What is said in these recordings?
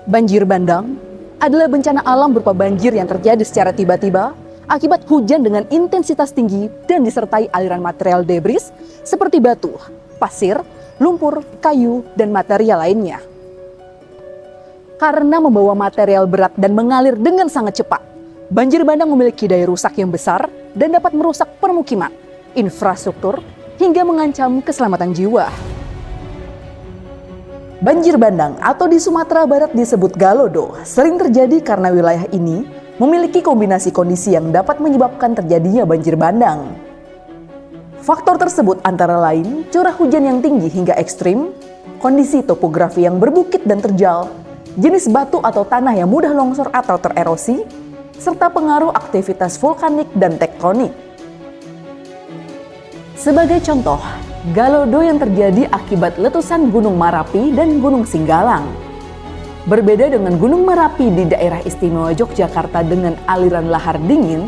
Banjir bandang adalah bencana alam berupa banjir yang terjadi secara tiba-tiba akibat hujan dengan intensitas tinggi dan disertai aliran material debris seperti batu, pasir, lumpur, kayu, dan material lainnya. Karena membawa material berat dan mengalir dengan sangat cepat, banjir bandang memiliki daya rusak yang besar dan dapat merusak permukiman, infrastruktur, hingga mengancam keselamatan jiwa. Banjir bandang atau di Sumatera Barat disebut galodo sering terjadi karena wilayah ini memiliki kombinasi kondisi yang dapat menyebabkan terjadinya banjir bandang. Faktor tersebut antara lain curah hujan yang tinggi hingga ekstrim, kondisi topografi yang berbukit dan terjal, jenis batu atau tanah yang mudah longsor atau tererosi, serta pengaruh aktivitas vulkanik dan tektonik. Sebagai contoh, galodo yang terjadi akibat letusan Gunung Merapi dan Gunung Singgalang. Berbeda dengan Gunung Merapi di daerah istimewa Yogyakarta dengan aliran lahar dingin,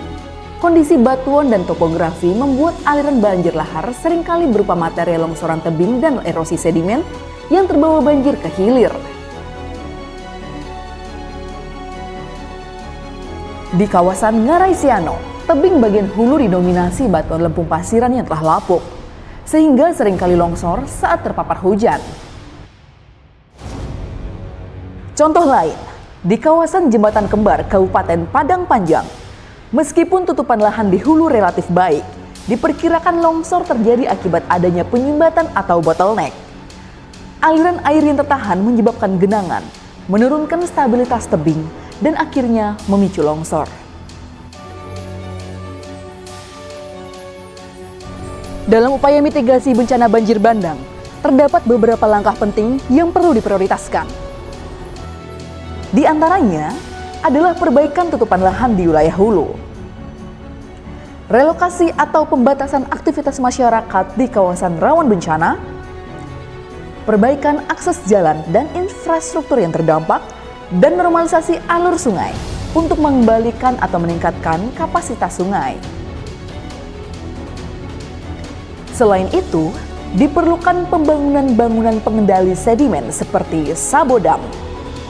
kondisi batuan dan topografi membuat aliran banjir lahar seringkali berupa material longsoran tebing dan erosi sedimen yang terbawa banjir ke hilir. Di kawasan Ngarai Siano, tebing bagian hulu didominasi batuan lempung pasiran yang telah lapuk, sehingga seringkali longsor saat terpapar hujan. Contoh lain, di kawasan Jembatan Kembar, Kabupaten Padang Panjang, meskipun tutupan lahan di hulu relatif baik, diperkirakan longsor terjadi akibat adanya penyumbatan atau bottleneck. Aliran air yang tertahan menyebabkan genangan, menurunkan stabilitas tebing, dan akhirnya memicu longsor. Dalam upaya mitigasi bencana banjir bandang, terdapat beberapa langkah penting yang perlu diprioritaskan. Di antaranya adalah perbaikan tutupan lahan di wilayah hulu, relokasi atau pembatasan aktivitas masyarakat di kawasan rawan bencana, perbaikan akses jalan dan infrastruktur yang terdampak, dan normalisasi alur sungai untuk mengembalikan atau meningkatkan kapasitas sungai. Selain itu, diperlukan pembangunan bangunan pengendali sedimen seperti sabodam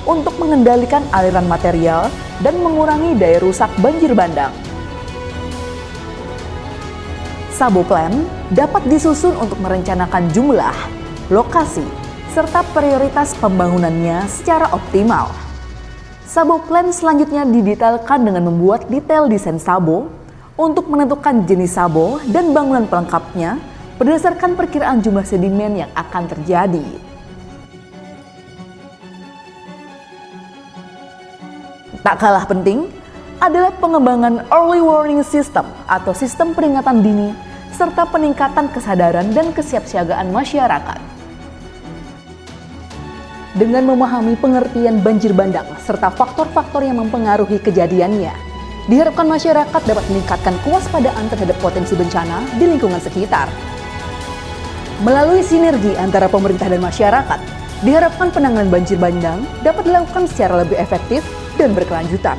untuk mengendalikan aliran material dan mengurangi daya rusak banjir bandang. Saboplan dapat disusun untuk merencanakan jumlah, lokasi, serta prioritas pembangunannya secara optimal. Saboplan selanjutnya didetailkan dengan membuat detail desain sabo untuk menentukan jenis sabo dan bangunan pelengkapnya berdasarkan perkiraan jumlah sedimen yang akan terjadi. Tak kalah penting adalah pengembangan early warning system atau sistem peringatan dini serta peningkatan kesadaran dan kesiapsiagaan masyarakat. Dengan memahami pengertian banjir bandang serta faktor-faktor yang mempengaruhi kejadiannya, diharapkan masyarakat dapat meningkatkan kewaspadaan terhadap potensi bencana di lingkungan sekitar. Melalui sinergi antara pemerintah dan masyarakat, diharapkan penanganan banjir bandang dapat dilakukan secara lebih efektif dan berkelanjutan.